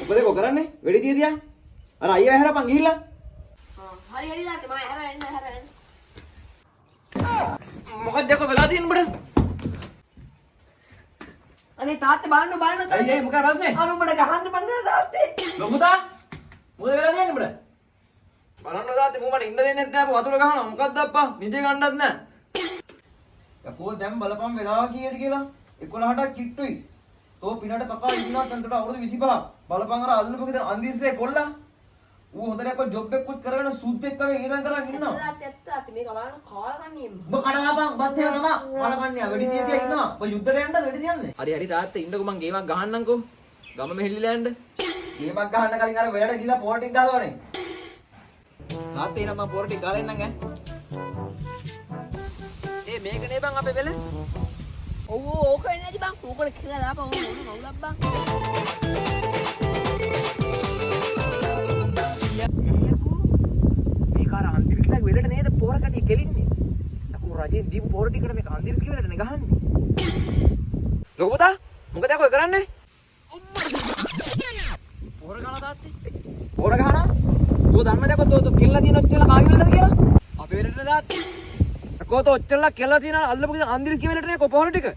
මොකද කො කරන්නේ? වෙඩි තියදියා. අර අයියා හැරපන් ගිහිල්ලා. හරි දාත්තේ මම හැරෙන්න. මොකක්ද කො වෙලා තියෙන්නේ උඹට? අනේ තාත්තේ බලන්න තාත්තේ. අයියේ මොකක්ද රස්නේ? අර උඹට ගහන්න බං තාත්තේ. ලොකුතා මොකද වෙලා තියෙන්නේ උඹට? බලන්න තාත්තේ මම මට ඉන්න දෙන්නේ නැත්නම් වතුර ගහනවා. මොකක්ද අප්පා? නිදේ ගන්නවත් නැහැ. යකෝ දැන් බලපන් වෙලාව කීයද කියලා? 11ට කිට්ටුයි. තෝ පිනට කකා ඉන්නවා තන්ට අවුරුදු 25. බලපන් අර අල්ලපු ගෙදර අන්දිස්ලේ කොල්ලා. ඌ හොඳට යකෝ ජොබ් එකකුත් කරගෙන සුද්දෙක් වගේ ඉඳන් කරන් ඉන්නවා. තාත්තේ මේක බලන්න කාලා කන්නේ. ඔබ කඩලාපන් බත් එක තමයි. බලපන්නේ වැඩි තියතියා ඉන්නවා. ඔබ යුද්ධට යන්නද වැඩි තියන්නේ? හරි තාත්තේ ඉන්නකෝ මං ගේමක් ගහන්නම්කෝ. ගම මෙහෙල්ලිලා යන්න. ගේමක් ගහන්න කලින් අර වෙලට ගිහලා පොර ටික ගහලවනේ. තාත්තේ එනම් මම පොර ටික ගහලා එන්නම් ඈ. මේක නේ බං අපේ වෙල. ඔව් ඕක වෙන්නේ නැති බං. ඕකට කියලා දාපන් ඕන මවුලක් බං. මේක අර අන්දිරිස්ලා වෙලට නේද පොර කටි කෙලින්නේ. අකෝ රජෙන් දීපු පොර ටිකට මේක අන්දිරිස් කිවලට නේ ගහන්නේ. ලොකුතා මොකද අකෝ කරන්නේ? පොර ගහන තාත්තේ. පොර ගහනවා? තෝ දන්නද අකෝ තෝ කෙල්ල දින ඔච්චර කාගේ වෙලද කියලා? අපේ වෙලට තාත්තේ. අකෝ තෝ ඔච්චරලා කෙල්ල දින අල්ලපු ගෙදර අන්දිරිස් කිවලට නේ අකෝ පොර ටික.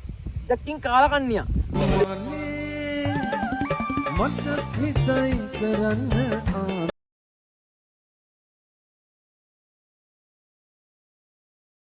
දැක්කින් කාලා කන්නියා. මට හිතයි කරන්න